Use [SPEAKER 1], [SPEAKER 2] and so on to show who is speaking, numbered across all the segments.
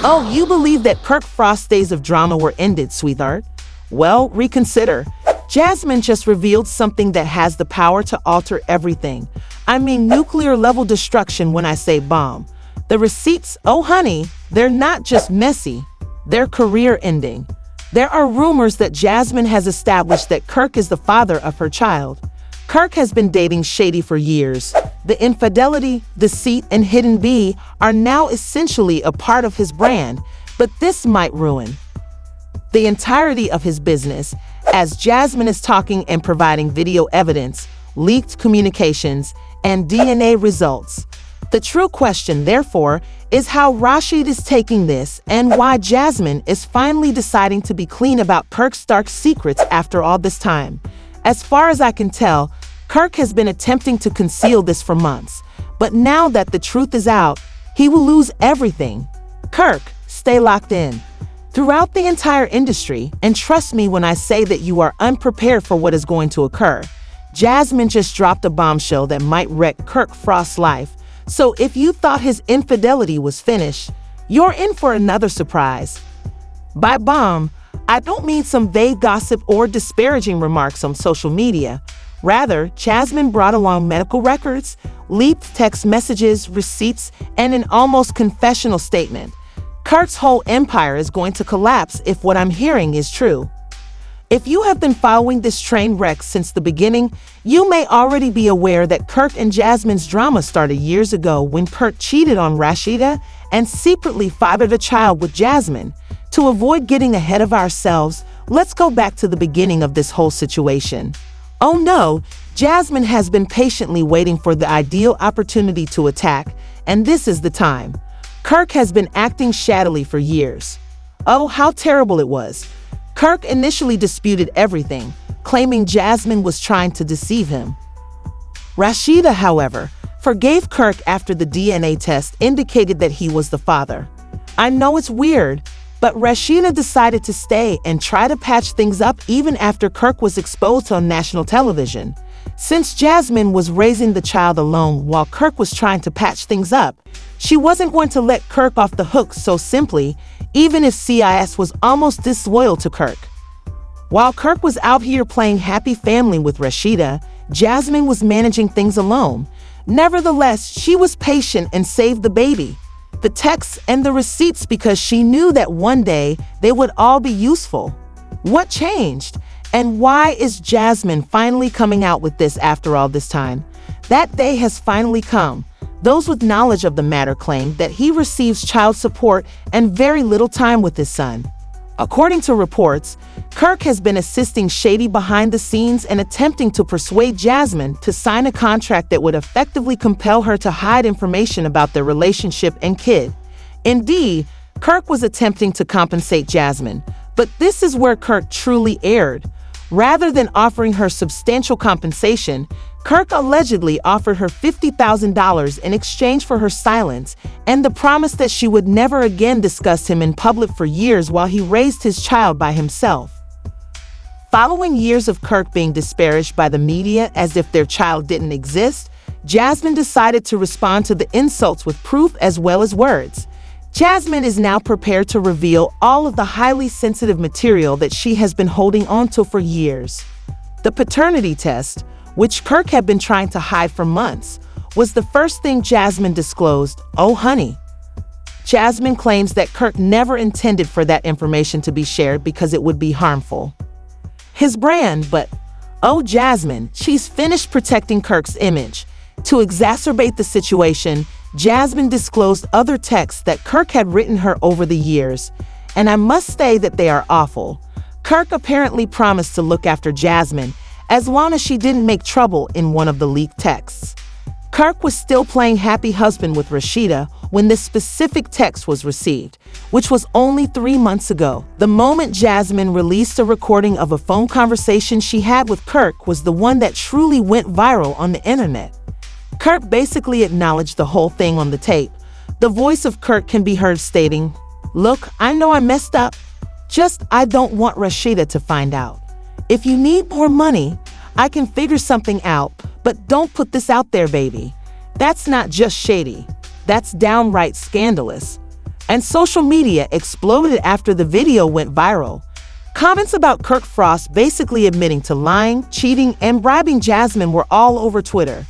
[SPEAKER 1] Oh, you believe that Kirk Frost's days of drama were ended, sweetheart? Well, reconsider. Jasmine just revealed something that has the power to alter everything. I mean nuclear-level destruction when I say bomb. The receipts, oh honey, they're not just messy, they're career-ending. There are rumors that Jasmine has established that Kirk is the father of her child. Kirk has been dating Shady for years. The infidelity, deceit, and hidden bee are now essentially a part of his brand, but this might ruin the entirety of his business, as Jasmine is talking and providing video evidence, leaked communications, and DNA results. The true question, therefore, is how Rashid is taking this and why Jasmine is finally deciding to be clean about Kirk's dark secrets after all this time. As far as I can tell, Kirk has been attempting to conceal this for months, but now that the truth is out, he will lose everything. Kirk, stay locked in. Throughout the entire industry, and trust me when I say that you are unprepared for what is going to occur, Jasmine just dropped a bombshell that might wreck Kirk Frost's life. So if you thought his infidelity was finished, you're in for another surprise. By bomb, I don't mean some vague gossip or disparaging remarks on social media. Rather, Jasmine brought along medical records, leaked text messages, receipts, and an almost confessional statement. Kirk's whole empire is going to collapse if what I'm hearing is true. If you have been following this train wreck since the beginning, you may already be aware that Kirk and Jasmine's drama started years ago when Kirk cheated on Rashida and secretly fathered a child with Jasmine. To avoid getting ahead of ourselves, let's go back to the beginning of this whole situation. Oh no, Jasmine has been patiently waiting for the ideal opportunity to attack, and this is the time. Kirk has been acting shadowy for years. Oh, how terrible it was. Kirk initially disputed everything, claiming Jasmine was trying to deceive him. Rashida, however, forgave Kirk after the DNA test indicated that he was the father. I know it's weird, but Rashida decided to stay and try to patch things up even after Kirk was exposed on national television. Since Jasmine was raising the child alone while Kirk was trying to patch things up, she wasn't going to let Kirk off the hook so simply, even if CIS was almost disloyal to Kirk. While Kirk was out here playing happy family with Rashida, Jasmine was managing things alone. Nevertheless, she was patient and saved the baby, the texts and the receipts, because she knew that one day they would all be useful. What changed? And why is Jasmine finally coming out with this after all this time? That day has finally come. Those with knowledge of the matter claim that he receives child support and very little time with his son. According to reports, Kirk has been assisting Shady behind the scenes and attempting to persuade Jasmine to sign a contract that would effectively compel her to hide information about their relationship and kid. Indeed, Kirk was attempting to compensate Jasmine, but this is where Kirk truly erred. Rather than offering her substantial compensation, Kirk allegedly offered her $50,000 in exchange for her silence and the promise that she would never again discuss him in public for years while he raised his child by himself. Following years of Kirk being disparaged by the media as if their child didn't exist, Jasmine decided to respond to the insults with proof as well as words. Jasmine is now prepared to reveal all of the highly sensitive material that she has been holding onto for years. The paternity test, which Kirk had been trying to hide for months, was the first thing Jasmine disclosed. Oh honey. Jasmine claims that Kirk never intended for that information to be shared because it would be harmful. His brand, but oh Jasmine, she's finished protecting Kirk's image. To exacerbate the situation, Jasmine disclosed other texts that Kirk had written her over the years, and I must say that they are awful. Kirk apparently promised to look after Jasmine as long as she didn't make trouble in one of the leaked texts. Kirk was still playing happy husband with Rashida when this specific text was received, which was only 3 months ago. The moment Jasmine released a recording of a phone conversation she had with Kirk was the one that truly went viral on the internet. Kirk basically acknowledged the whole thing on the tape. The voice of Kirk can be heard stating, "Look, I know I messed up. Just I don't want Rashida to find out. If you need more money, I can figure something out, but don't put this out there, baby. That's not just shady. That's downright scandalous." and social media exploded after the video went viral. Comments about Kirk Frost basically admitting to lying, cheating, and bribing Jasmine were all over Twitter.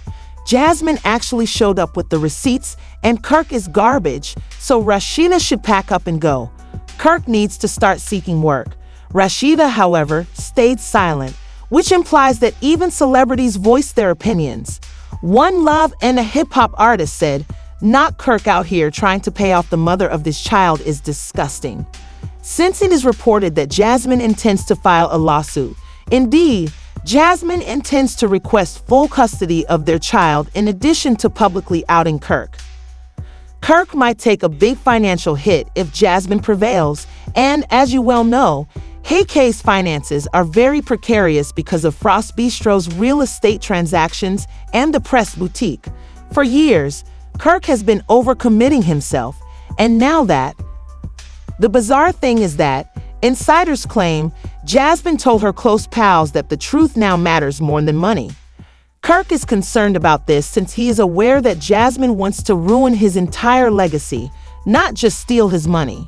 [SPEAKER 1] Jasmine actually showed up with the receipts, and Kirk is garbage, so Rashida should pack up and go. Kirk needs to start seeking work. Rashida, however, stayed silent, which implies that even celebrities voiced their opinions. One Love and a hip-hop artist said, "Not Kirk out here trying to pay off the mother of this child is disgusting." Since it is reported that Jasmine intends to file a lawsuit, indeed, Jasmine intends to request full custody of their child in addition to publicly outing Kirk. Kirk might take a big financial hit if Jasmine prevails, and as you well know, Hey-K's finances are very precarious because of Frost Bistro's real estate transactions and the press boutique. For years, Kirk has been overcommitting himself, and now that. The bizarre thing is that, insiders claim, Jasmine told her close pals that the truth now matters more than money. Kirk is concerned about this since he is aware that Jasmine wants to ruin his entire legacy, not just steal his money.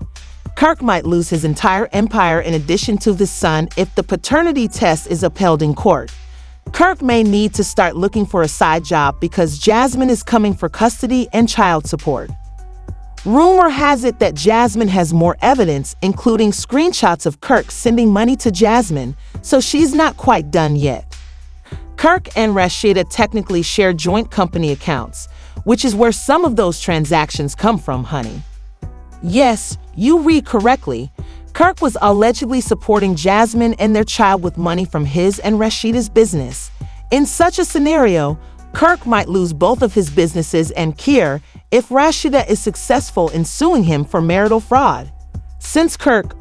[SPEAKER 1] Kirk might lose his entire empire in addition to his son if the paternity test is upheld in court. Kirk may need to start looking for a side job because Jasmine is coming for custody and child support. Rumor has it that Jasmine has more evidence, including screenshots of Kirk sending money to Jasmine, so she's not quite done yet. Kirk and Rashida technically share joint company accounts, which is where some of those transactions come from, honey. Yes, you read correctly. Kirk was allegedly supporting Jasmine and their child with money from his and Rashida's business. In such a scenario, Kirk might lose both of his businesses and Kier if Rashida is successful in suing him for marital fraud. Since Kirk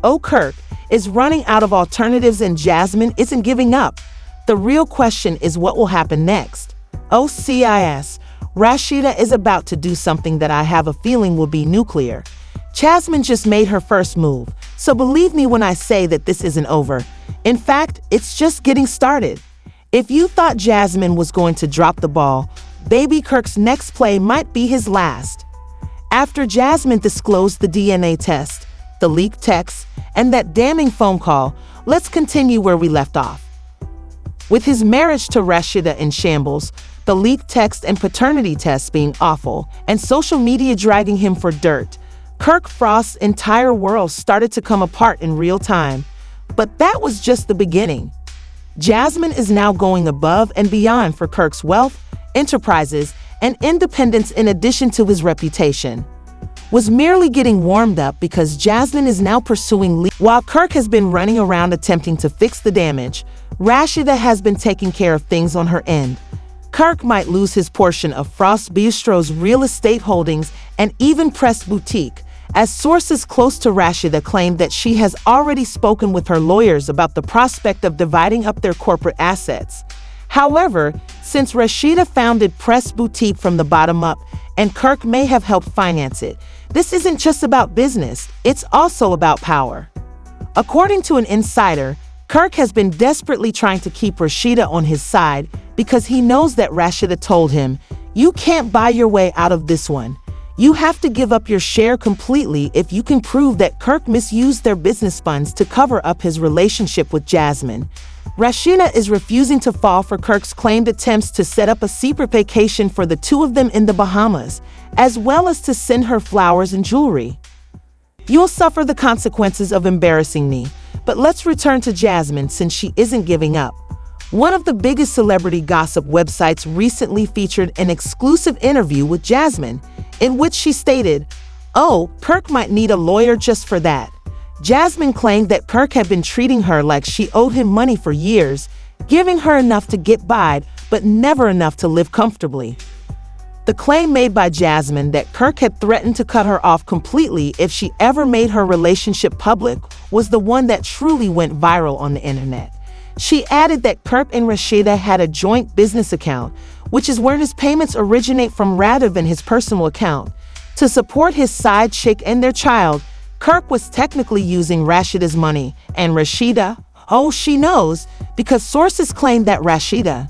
[SPEAKER 1] is running out of alternatives and Jasmine isn't giving up, the real question is what will happen next. OCIS, Rashida is about to do something that I have a feeling will be nuclear. Jasmine just made her first move, so believe me when I say that this isn't over. In fact, it's just getting started. If you thought Jasmine was going to drop the ball, baby Kirk's next play might be his last. After Jasmine disclosed the DNA test, the leaked text, and that damning phone call, let's continue where we left off. With his marriage to Rashida in shambles, the leaked text and paternity tests being awful, and social media dragging him for dirt, Kirk Frost's entire world started to come apart in real time. But that was just the beginning. Jasmine is now going above and beyond for Kirk's wealth, enterprises, and independence in addition to his reputation. Was merely getting warmed up because Jasmine is now pursuing while Kirk has been running around attempting to fix the damage, Rashida has been taking care of things on her end. Kirk might lose his portion of Frost Bistro's real estate holdings and even press boutique, as sources close to Rashida claim that she has already spoken with her lawyers about the prospect of dividing up their corporate assets. However, since Rashida founded Press Boutique from the bottom up, and Kirk may have helped finance it, this isn't just about business, it's also about power. According to an insider, Kirk has been desperately trying to keep Rashida on his side because he knows that Rashida told him, "You can't buy your way out of this one. You have to give up your share completely if you can prove that Kirk misused their business funds to cover up his relationship with Jasmine." Rashida is refusing to fall for Kirk's claimed attempts to set up a secret vacation for the two of them in the Bahamas, as well as to send her flowers and jewelry. You'll suffer the consequences of embarrassing me, but let's return to Jasmine since she isn't giving up. One of the biggest celebrity gossip websites recently featured an exclusive interview with Jasmine, in which she stated, "Oh, Kirk might need a lawyer just for that." Jasmine claimed that Kirk had been treating her like she owed him money for years, giving her enough to get by, but never enough to live comfortably. The claim made by Jasmine that Kirk had threatened to cut her off completely if she ever made her relationship public was the one that truly went viral on the internet. She added that Kirk and Rashida had a joint business account, which is where his payments originate from rather than his personal account. To support his side chick and their child, Kirk was technically using Rashida's money, and Rashida, she knows, because sources claim that Rashida.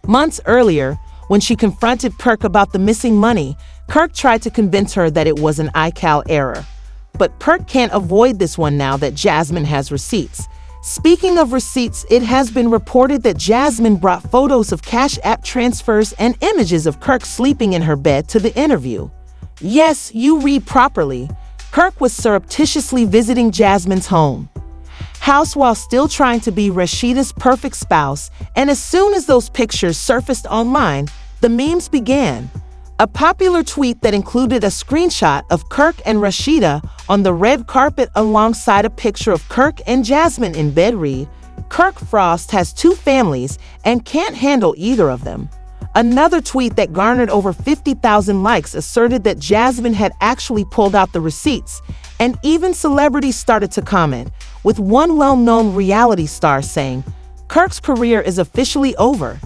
[SPEAKER 1] Months earlier, when she confronted Kirk about the missing money, Kirk tried to convince her that it was an iCal error. But Kirk can't avoid this one now that Jasmine has receipts. Speaking of receipts, it has been reported that Jasmine brought photos of Cash App transfers and images of Kirk sleeping in her bed to the interview. Yes, you read properly. Kirk was surreptitiously visiting Jasmine's house while still trying to be Rashida's perfect spouse, and as soon as those pictures surfaced online, the memes began. A popular tweet that included a screenshot of Kirk and Rashida on the red carpet alongside a picture of Kirk and Jasmine in bed read, "Kirk Frost has two families and can't handle either of them." Another tweet that garnered over 50,000 likes asserted that Jasmine had actually pulled out the receipts, and even celebrities started to comment, with one well-known reality star saying, "Kirk's career is officially over."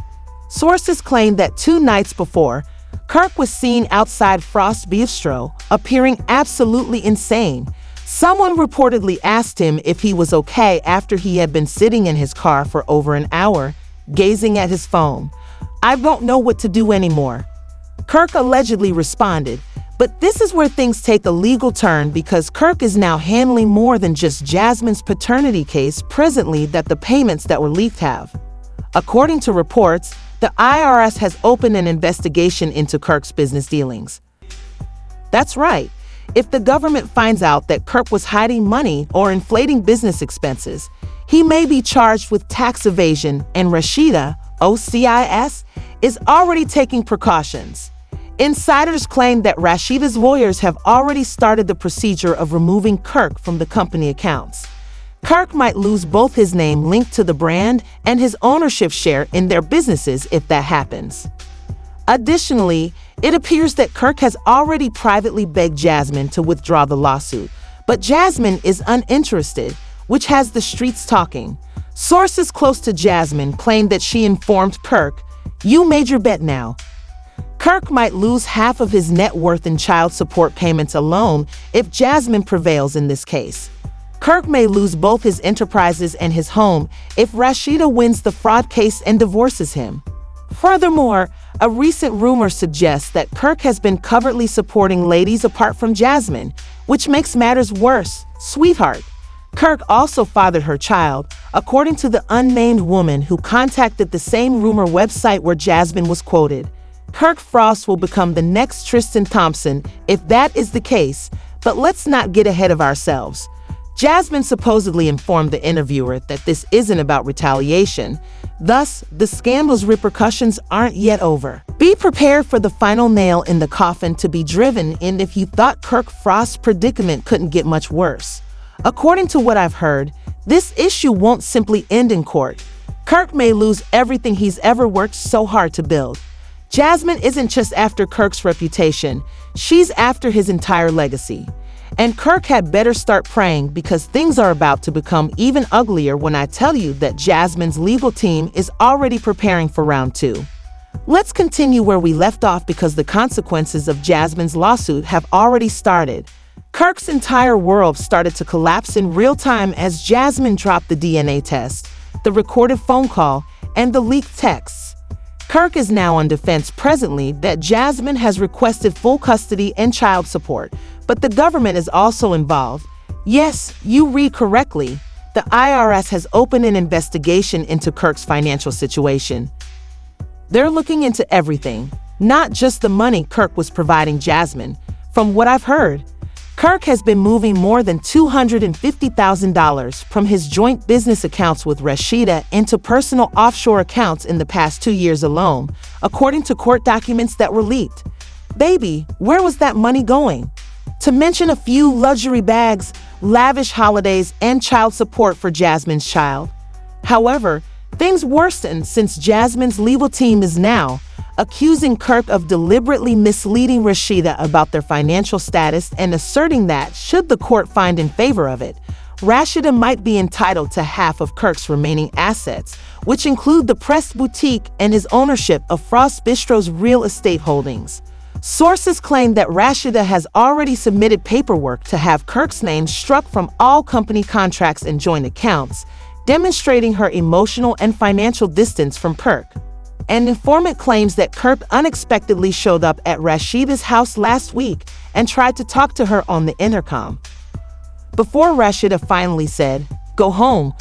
[SPEAKER 1] Sources claim that 2 nights before, Kirk was seen outside Frost's bistro, appearing absolutely insane. Someone reportedly asked him if he was okay after he had been sitting in his car for over an hour, gazing at his phone. "I don't know what to do anymore," Kirk allegedly responded. But this is where things take a legal turn because Kirk is now handling more than just Jasmine's paternity case presently that the payments that were leaked have. According to reports, the IRS has opened an investigation into Kirk's business dealings. That's right. If the government finds out that Kirk was hiding money or inflating business expenses, he may be charged with tax evasion, and Rashida, OCIS, is already taking precautions. Insiders claim that Rashida's lawyers have already started the procedure of removing Kirk from the company accounts. Kirk might lose both his name linked to the brand and his ownership share in their businesses if that happens. Additionally, it appears that Kirk has already privately begged Jasmine to withdraw the lawsuit, but Jasmine is uninterested, which has the streets talking. Sources close to Jasmine claim that she informed Kirk, "You made your bet now." Kirk might lose half of his net worth in child support payments alone if Jasmine prevails in this case. Kirk may lose both his enterprises and his home if Rashida wins the fraud case and divorces him. Furthermore, a recent rumor suggests that Kirk has been covertly supporting ladies apart from Jasmine, which makes matters worse. Sweetheart. Kirk also fathered her child, according to the unnamed woman who contacted the same rumor website where Jasmine was quoted. Kirk Frost will become the next Tristan Thompson if that is the case, but let's not get ahead of ourselves. Jasmine supposedly informed the interviewer that this isn't about retaliation. Thus, the scandal's repercussions aren't yet over. Be prepared for the final nail in the coffin to be driven in if you thought Kirk Frost's predicament couldn't get much worse. According to what I've heard, this issue won't simply end in court. Kirk may lose everything he's ever worked so hard to build. Jasmine isn't just after Kirk's reputation, she's after his entire legacy. And Kirk had better start praying because things are about to become even uglier when I tell you that Jasmine's legal team is already preparing for round 2. Let's continue where we left off because the consequences of Jasmine's lawsuit have already started. Kirk's entire world started to collapse in real time as Jasmine dropped the DNA test, the recorded phone call, and the leaked texts. Kirk is now on defense presently that Jasmine has requested full custody and child support, but the government is also involved. Yes, you read correctly. The IRS has opened an investigation into Kirk's financial situation. They're looking into everything, not just the money Kirk was providing Jasmine. From what I've heard, Kirk has been moving more than $250,000 from his joint business accounts with Rashida into personal offshore accounts in the past 2 years alone, according to court documents that were leaked. Baby, where was that money going? To mention a few luxury bags, lavish holidays, and child support for Jasmine's child. However, things worsened since Jasmine's legal team is now accusing Kirk of deliberately misleading Rashida about their financial status and asserting that, should the court find in favor of it, Rashida might be entitled to half of Kirk's remaining assets, which include the Pressed Boutique and his ownership of Frost Bistro's real estate holdings. Sources claim that Rashida has already submitted paperwork to have Kirk's name struck from all company contracts and joint accounts, demonstrating her emotional and financial distance from Kirk. An informant claims that Kirk unexpectedly showed up at Rashida's house last week and tried to talk to her on the intercom. Before Rashida finally said, "Go home,"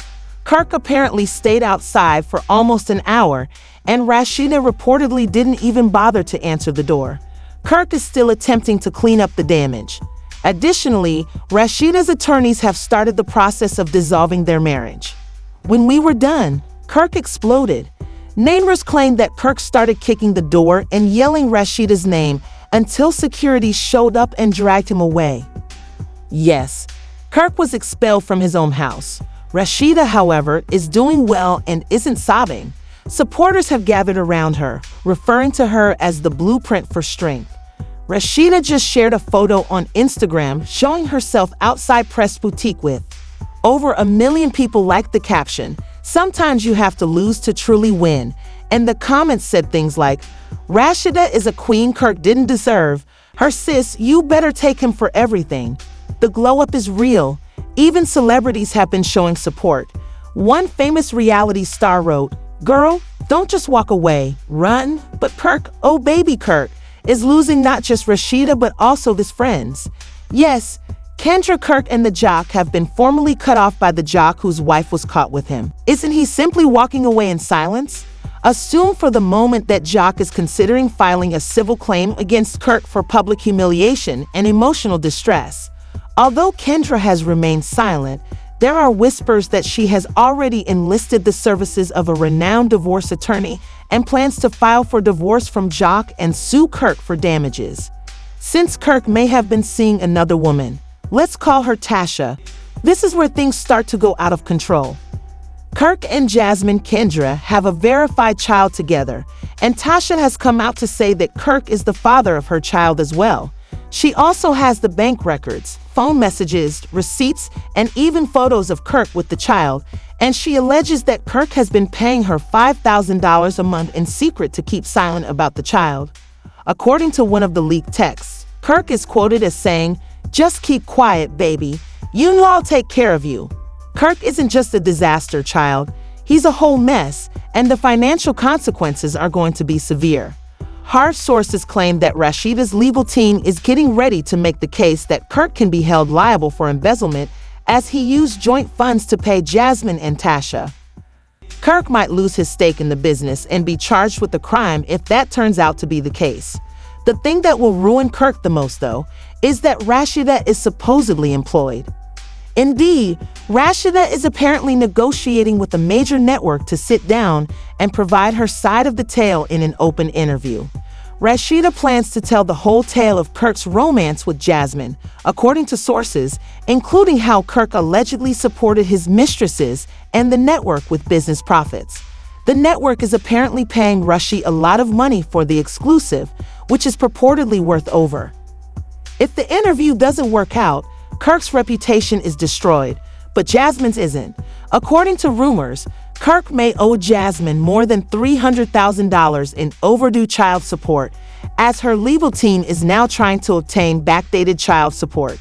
[SPEAKER 1] Kirk apparently stayed outside for almost an hour, and Rashida reportedly didn't even bother to answer the door. Kirk is still attempting to clean up the damage. Additionally, Rashida's attorneys have started the process of dissolving their marriage. When we were done, Kirk exploded. Neighbors claimed that Kirk started kicking the door and yelling Rashida's name until security showed up and dragged him away. Yes, Kirk was expelled from his own house. Rashida, however, is doing well and isn't sobbing. Supporters have gathered around her, referring to her as the blueprint for strength. Rashida just shared a photo on Instagram showing herself outside Press Boutique with over 1 million people liked the caption, "Sometimes you have to lose to truly win." And the comments said things like, "Rashida is a queen Kirk didn't deserve. Her sis, you better take him for everything." The glow up is real. Even celebrities have been showing support. One famous reality star wrote, "Girl, don't just walk away, run." But Kirk, oh baby Kirk, is losing not just Rashida but also his friends. Yes, Kendra Kirk and the jock have been formally cut off by the jock whose wife was caught with him. Isn't he simply walking away in silence? Assume for the moment that Jock is considering filing a civil claim against Kirk for public humiliation and emotional distress. Although Kendra has remained silent, there are whispers that she has already enlisted the services of a renowned divorce attorney and plans to file for divorce from Jock and sue Kirk for damages. Since Kirk may have been seeing another woman, let's call her Tasha, this is where things start to go out of control. Kirk and Jasmine Kendra have a verified child together, and Tasha has come out to say that Kirk is the father of her child as well. She also has the bank records, phone messages, receipts, and even photos of Kirk with the child, and she alleges that Kirk has been paying her $5,000 a month in secret to keep silent about the child. According to one of the leaked texts, Kirk is quoted as saying, "Just keep quiet, baby. You know I'll take care of you." Kirk isn't just a disaster child, he's a whole mess, and the financial consequences are going to be severe. Hard sources claim that Rashida's legal team is getting ready to make the case that Kirk can be held liable for embezzlement as he used joint funds to pay Jasmine and Tasha. Kirk might lose his stake in the business and be charged with a crime if that turns out to be the case. The thing that will ruin Kirk the most, though, is that Rashida is supposedly employed. Indeed, Rashida is apparently negotiating with a major network to sit down and provide her side of the tale in an open interview. Rashida plans to tell the whole tale of Kirk's romance with Jasmine, according to sources, including how Kirk allegedly supported his mistresses and the network with business profits. The network is apparently paying Rashi a lot of money for the exclusive, which is purportedly worth over. If the interview doesn't work out, Kirk's reputation is destroyed, but Jasmine's isn't. According to rumors, Kirk may owe Jasmine more than $300,000 in overdue child support, as her legal team is now trying to obtain backdated child support.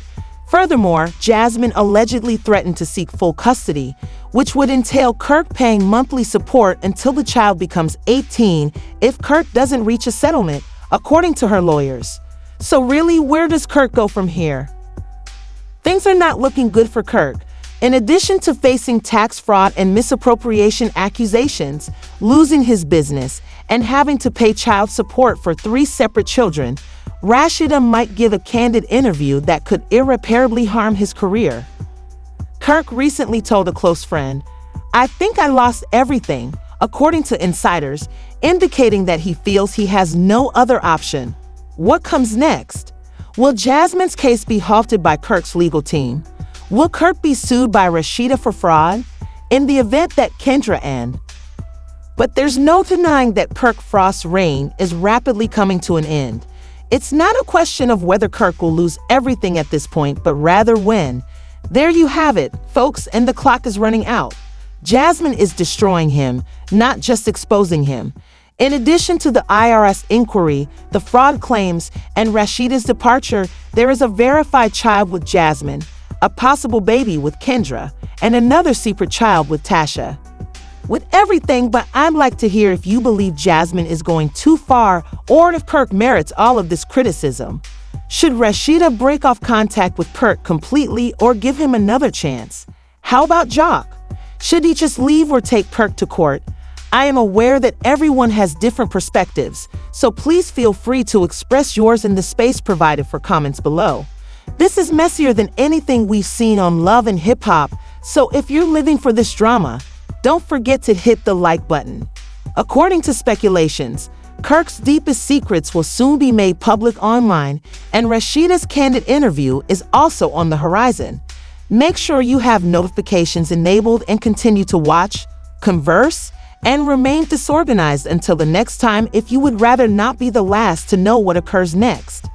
[SPEAKER 1] Furthermore, Jasmine allegedly threatened to seek full custody, which would entail Kirk paying monthly support until the child becomes 18 if Kirk doesn't reach a settlement, according to her lawyers. So really, where does Kirk go from here? Things are not looking good for Kirk. In addition to facing tax fraud and misappropriation accusations, losing his business, and having to pay child support for 3 separate children, Rashida might give a candid interview that could irreparably harm his career. Kirk recently told a close friend, "I think I lost everything," according to insiders, indicating that he feels he has no other option. What comes next? Will Jasmine's case be halted by Kirk's legal team? Will Kirk be sued by Rashida for fraud? In the event that Kendra and... But there's no denying that Kirk Frost's reign is rapidly coming to an end. It's not a question of whether Kirk will lose everything at this point, but rather when. There you have it, folks, and the clock is running out. Jasmine is destroying him, not just exposing him. In addition to the IRS inquiry, the fraud claims, and Rashida's departure, there is a verified child with Jasmine, a possible baby with Kendra, and another secret child with Tasha. with everything, but I'd like to hear if you believe Jasmine is going too far or if Kirk merits all of this criticism. Should Rashida break off contact with Kirk completely or give him another chance? How about Jock? Should he just leave or take Kirk to court? I am aware that everyone has different perspectives, so please feel free to express yours in the space provided for comments below. This is messier than anything we've seen on Love and Hip Hop, so if you're living for this drama, don't forget to hit the like button. According to speculations, Kirk's deepest secrets will soon be made public online, and Rashida's candid interview is also on the horizon. Make sure you have notifications enabled and continue to watch, converse, and remain disorganized until the next time if you would rather not be the last to know what occurs next.